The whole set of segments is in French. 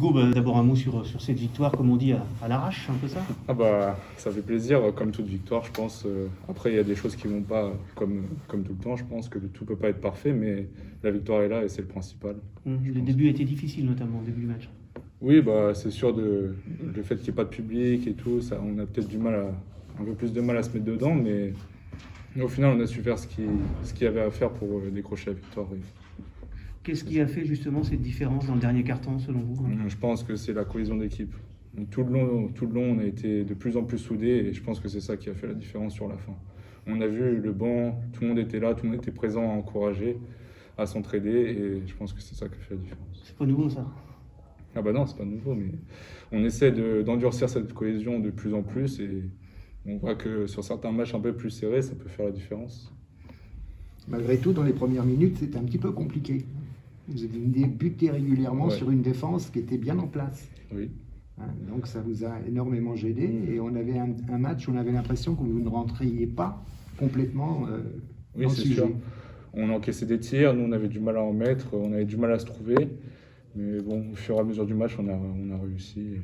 Hugo, d'abord un mot sur cette victoire, comme on dit, à l'arrache, un peu ça? Ah bah, ça fait plaisir, comme toute victoire, je pense. Après, il y a des choses qui vont pas comme tout le temps. Je pense que tout peut pas être parfait, mais la victoire est là et c'est le principal. Le début a été difficile, notamment au début du match. Oui, bah, c'est sûr, le fait qu'il n'y ait pas de public et tout, ça, on a peut-être un peu plus de mal à se mettre dedans, mais au final, on a su faire ce qu'il y avait à faire pour décrocher la victoire. Oui. Qu'est-ce qui a fait justement cette différence dans le dernier quart-temps, selon vous? Je pense que c'est la cohésion d'équipe. Tout le long, on a été de plus en plus soudés et je pense que c'est ça qui a fait la différence sur la fin. On a vu le banc, tout le monde était là, tout le monde était présent à encourager, à s'entraider et je pense que c'est ça qui a fait la différence. C'est pas nouveau ça? Ah bah non, c'est pas nouveau, mais on essaie d'endurcir cette cohésion de plus en plus et on voit que sur certains matchs un peu plus serrés, ça peut faire la différence. Malgré tout, dans les premières minutes, c'était un petit peu compliqué. Vous avez buté régulièrement sur une défense qui était bien en place. Oui. Donc ça vous a énormément gêné et on avait un match où on avait l'impression que vous ne rentriez pas complètement dans le sujet. Sûr. On encaissait des tirs, nous on avait du mal à en mettre, on avait du mal à se trouver. Mais bon, au fur et à mesure du match, on a réussi. Et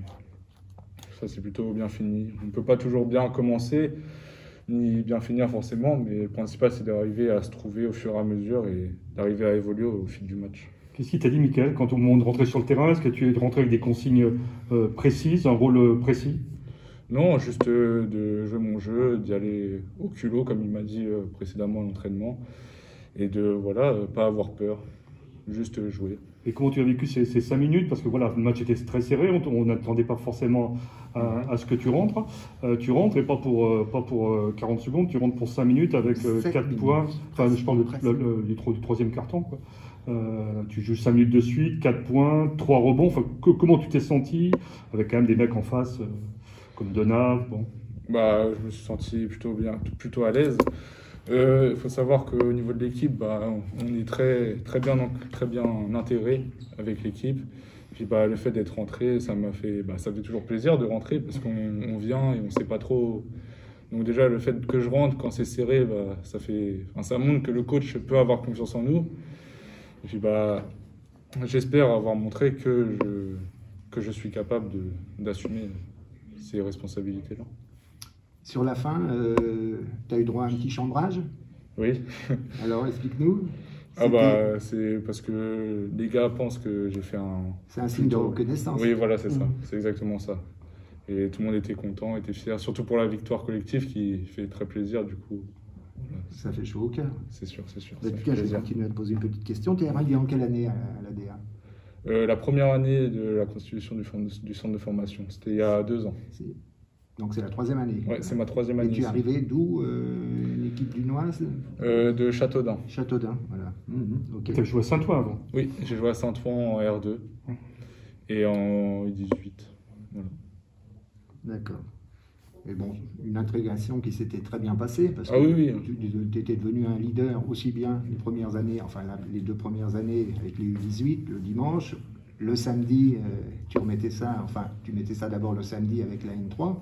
ça c'est plutôt bien fini. On ne peut pas toujours bien commencer, ni bien finir forcément, mais le principal c'est d'arriver à se trouver au fur et à mesure et d'arriver à évoluer au fil du match. Qu'est-ce qu'il t'a dit, Mickaël, quand on demande de rentrer sur le terrain? Est-ce que tu es rentré avec des consignes précises, un rôle précis? Non, juste de jouer mon jeu, d'y aller au culot, comme il m'a dit précédemment à l'entraînement, et de pas avoir peur, juste jouer. Et comment tu as vécu ces 5 minutes? Parce que voilà, le match était très serré, on n'attendait pas forcément à ce que tu rentres. Tu rentres et pas pour 40 secondes, tu rentres pour 5 minutes avec 4 points. Enfin, je parle du troisième carton, quoi. Tu joues 5 minutes de suite, 4 points, 3 rebonds. Enfin, comment tu t'es senti avec quand même des mecs en face comme Donave, bon. Bah, je me suis senti plutôt à l'aise. Il faut savoir qu'au niveau de l'équipe, on est très bien intégré avec l'équipe. Puis le fait d'être rentré, ça fait toujours plaisir de rentrer parce qu'on vient et on ne sait pas trop. Donc déjà, le fait que je rentre quand c'est serré, ça montre que le coach peut avoir confiance en nous. Et puis j'espère avoir montré que je suis capable d'assumer ces responsabilités-là. Sur la fin, tu as eu droit à un petit chambrage? Oui. Alors, explique-nous. C'est parce que les gars pensent que j'ai fait un... C'est un signe de reconnaissance. Oui, voilà, c'est ça. C'est exactement ça. Et tout le monde était content, était fier, surtout pour la victoire collective qui fait très plaisir, du coup. Voilà. Ça fait chaud au cœur. C'est sûr. Je vais continuer à te poser une petite question. Tu es arrivé en quelle année à l'ADA? La première année de la constitution du centre de formation. C'était il y a 2 ans. Donc c'est la 3e année. Oui, c'est ma 3e année. Et tu es arrivé d'où? Une équipe dunoise? De Châteaudun. Châteaudun, voilà. Okay. Tu as joué à Saint-Ouen avant? Oui, j'ai joué à Saint-Ouen en R2 et en U18. Voilà. D'accord. Et bon, une intégration qui s'était très bien passée parce que oui. Tu étais devenu un leader aussi bien les premières années, enfin les 2 premières années avec les U18 le dimanche. Le samedi, tu mettais ça d'abord le samedi avec la N3,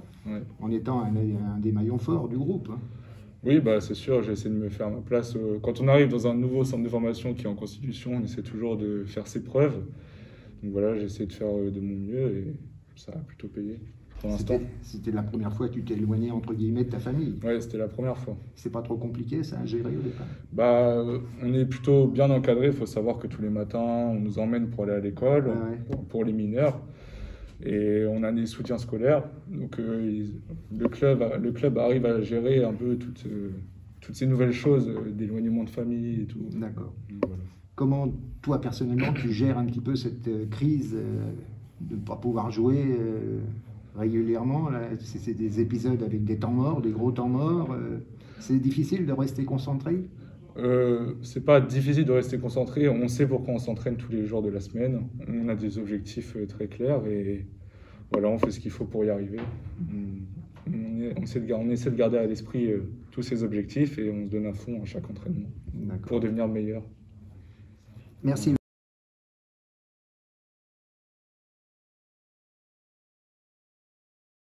en étant un des maillons forts du groupe. Oui, c'est sûr, j'ai essayé de me faire ma place. Quand on arrive dans un nouveau centre de formation qui est en constitution, on essaie toujours de faire ses preuves. Donc voilà, j'ai essayé de faire de mon mieux et ça a plutôt payé pour l'instant. C'était la première fois que tu t'es éloigné entre guillemets de ta famille? Oui, c'était la première fois. C'est pas trop compliqué ça à gérer au départ? On est plutôt bien encadré. Il faut savoir que tous les matins, on nous emmène pour aller à l'école, pour les mineurs. Et on a des soutiens scolaires. Donc le club arrive à gérer un peu toutes ces nouvelles choses, d'éloignement de famille et tout. D'accord. Voilà. Comment, toi personnellement, tu gères un petit peu cette crise de ne pas pouvoir jouer régulièrement? C'est des épisodes avec des temps morts, des gros temps morts. C'est difficile de rester concentré? C'est pas difficile de rester concentré. On sait pourquoi on s'entraîne tous les jours de la semaine. On a des objectifs très clairs et voilà, on fait ce qu'il faut pour y arriver. On essaie de garder à l'esprit tous ces objectifs et on se donne à fond à chaque entraînement pour devenir meilleur. Merci.